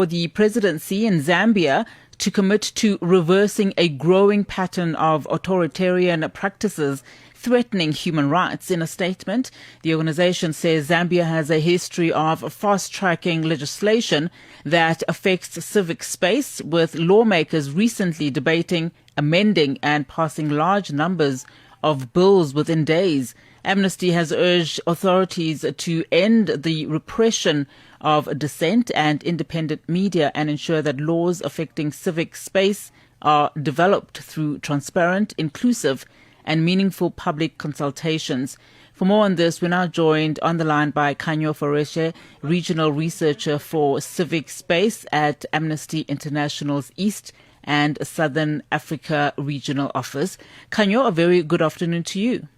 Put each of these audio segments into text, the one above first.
for the presidency in Zambia to commit to reversing a growing pattern of authoritarian practices threatening human rights. In a statement, the organization says Zambia has a history of fast-tracking legislation that affects civic space, with lawmakers recently debating, amending and passing large numbers of bills within days. Amnesty has urged authorities to end the repression of dissent and independent media and ensure that laws affecting civic space are developed through transparent, inclusive and meaningful public consultations. For more on this, we're now joined on the line by Khanyo Foreshe, regional researcher for civic space at Amnesty International's East and Southern Africa Regional Office. Khanyo, a very good afternoon to you.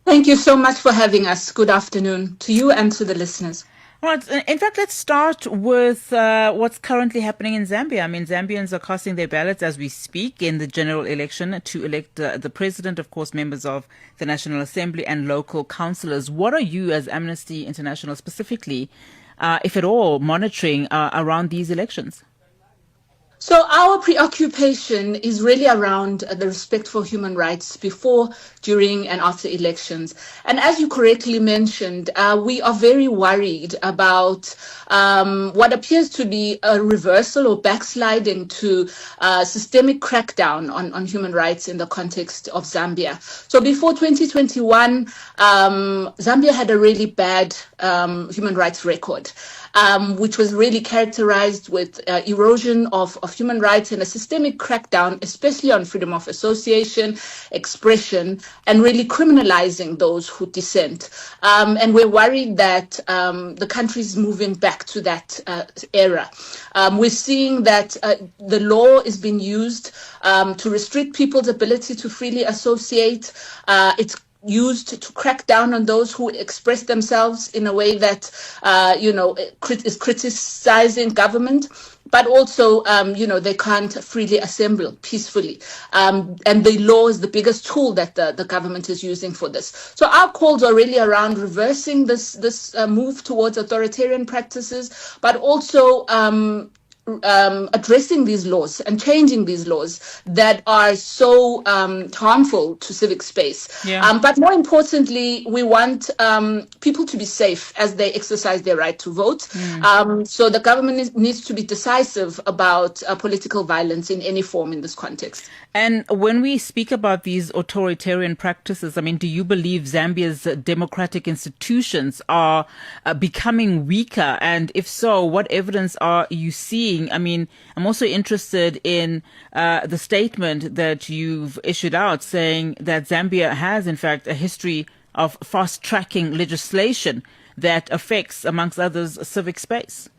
Thank you so much for having us. Good afternoon to you and to the listeners. All right. In fact, let's start with what's currently happening in Zambia. I mean, Zambians are casting their ballots as we speak in the general election to elect the president, of course, members of the National Assembly and local councillors. What are you, as Amnesty International specifically, if at all, monitoring around these elections? So our preoccupation is really around the respect for human rights before, during and after elections. And as you correctly mentioned, we are very worried about what appears to be a reversal or backsliding to systemic crackdown on human rights in the context of Zambia. So before 2021, Zambia had a really bad human rights record. Which was really characterized with erosion of human rights and a systemic crackdown, especially on freedom of association, expression, and really criminalizing those who dissent. And we're worried that the country is moving back to that era. We're seeing that the law is being used to restrict people's ability to freely associate. It's used to crack down on those who express themselves in a way that, is criticizing government, but also, they can't freely assemble peacefully. And the law is the biggest tool that the government is using for this. So our calls are really around reversing this move towards authoritarian practices, but also addressing these laws and changing these laws that are so harmful to civic space. Yeah. But more importantly, we want people to be safe as they exercise their right to vote. So the government needs to be decisive about political violence in any form in this context. And when we speak about these authoritarian practices, I mean, do you believe Zambia's democratic institutions are becoming weaker? And if so, what evidence are you seeing? I mean, I'm also interested in the statement that you've issued out saying that Zambia has, in fact, a history of fast-tracking legislation that affects, amongst others, civic space.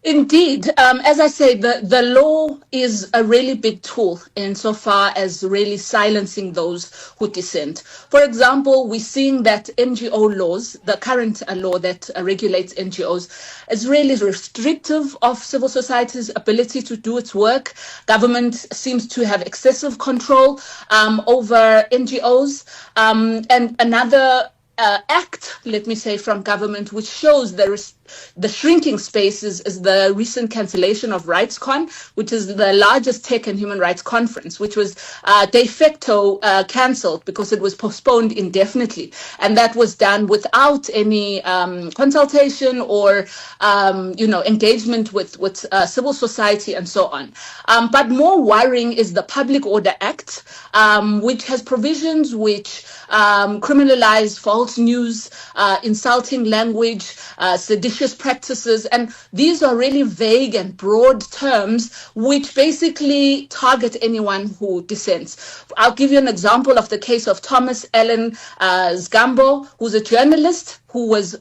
Indeed. As I say, the law is a really big tool insofar as really silencing those who dissent. For example, we're seeing that NGO laws, the current law that regulates NGOs, is really restrictive of civil society's ability to do its work. Government seems to have excessive control over NGOs. And another act, let me say, from government, which shows the shrinking spaces is the recent cancellation of RightsCon, which is the largest tech and human rights conference, which was de facto cancelled because it was postponed indefinitely. And that was done without any consultation or, engagement with civil society and so on. But more worrying is the Public Order Act, which has provisions which criminalize false news, insulting language, seditious practices, and these are really vague and broad terms which basically target anyone who dissents. I'll give you an example of the case of Thomas Allen Zgambo, who's a journalist who was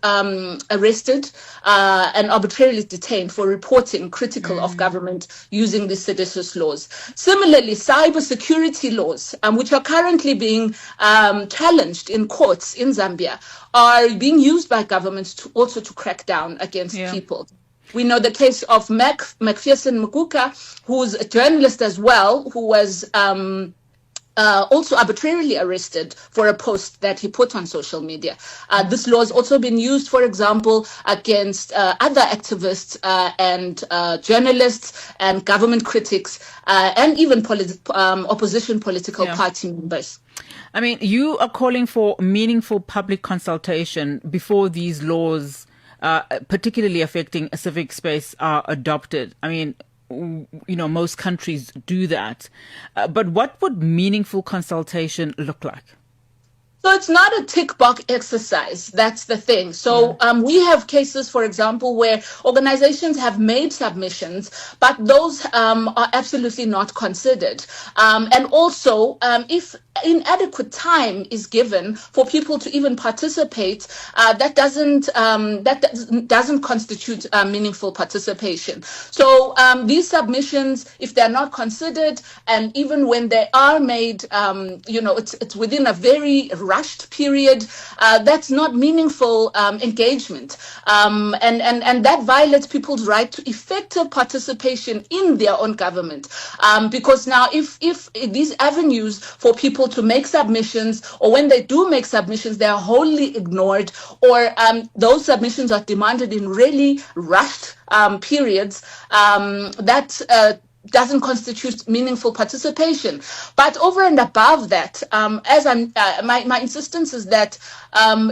arrested and arbitrarily detained for reporting critical of government using these seditious laws. Similarly, cybersecurity laws, which are currently being challenged in courts in Zambia, are being used by governments to also to crack down against people. We know the case of Macpherson Mkuka, who's a journalist as well, who was also arbitrarily arrested for a post that he put on social media. This law has also been used, for example, against other activists and journalists and government critics and even opposition political party members. I mean, you are calling for meaningful public consultation before these laws, particularly affecting a civic space, are adopted. I mean, most countries do that. But what would meaningful consultation look like? So it's not a tick box exercise. That's the thing. So we have cases, for example, where organizations have made submissions, but those are absolutely not considered. And also, if inadequate time is given for people to even participate, that doesn't constitute meaningful participation. So these submissions, if they're not considered, and even when they are made, it's within a very rushed period, that's not meaningful engagement, and that violates people's right to effective participation in their own government, because now if these avenues for people to make submissions, or when they do make submissions, they are wholly ignored, or those submissions are demanded in really rushed periods, that doesn't constitute meaningful participation. But over and above that, my insistence is that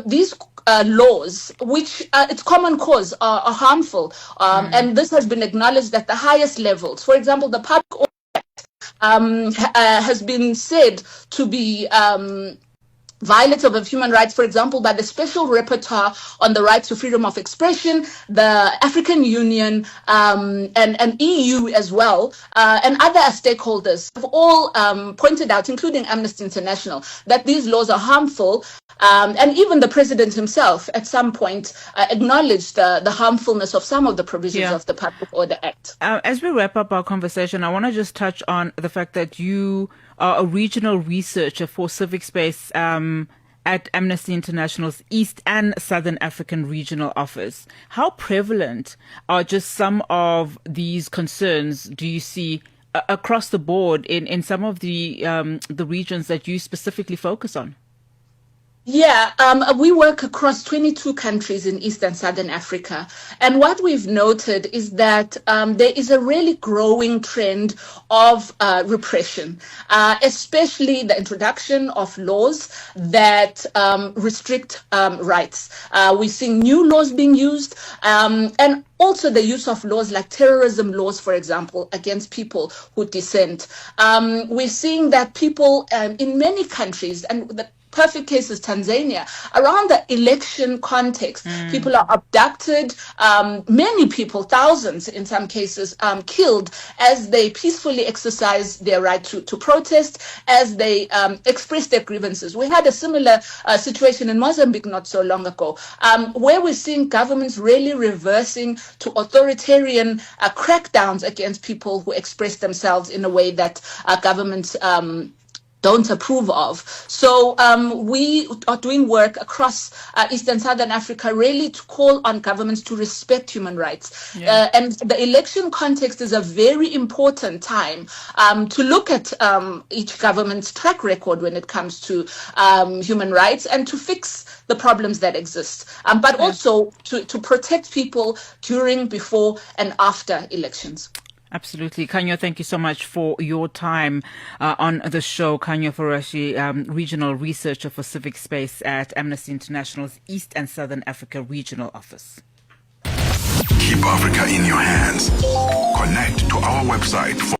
these laws, which it's common cause, are harmful, and this has been acknowledged at the highest levels. For example, the Public Order has been said to be violative of human rights, for example, by the Special Rapporteur on the Right to Freedom of Expression, the African Union, and EU as well, and other stakeholders have all pointed out, including Amnesty International, that these laws are harmful. And even the president himself, at some point, acknowledged the harmfulness of some of the provisions of the Public Order Act. As we wrap up our conversation, I want to just touch on the fact that you are a regional researcher for civic space at Amnesty International's East and Southern African Regional Office. How prevalent are just some of these concerns do you see across the board in some of the regions that you specifically focus on? Yeah, we work across 22 countries in East and Southern Africa. And what we've noted is that there is a really growing trend of repression, especially the introduction of laws that restrict rights. We're seeing new laws being used, and also the use of laws like terrorism laws, for example, against people who dissent. We're seeing that people in many countries, and the perfect case is Tanzania, around the election context, people are abducted, many people, thousands in some cases, killed as they peacefully exercise their right to protest, as they express their grievances. We had a similar situation in Mozambique not so long ago, where we're seeing governments really reversing to authoritarian crackdowns against people who express themselves in a way that governments don't approve of. So we are doing work across East and Southern Africa really to call on governments to respect human rights. And the election context is a very important time to look at each government's track record when it comes to human rights and to fix the problems that exist, but also to protect people during, before, and after elections. Absolutely. Khanyo, thank you so much for your time on the show. Khanyo Farashi, regional researcher for civic space at Amnesty International's East and Southern Africa Regional Office. Keep Africa in your hands. Connect to our website for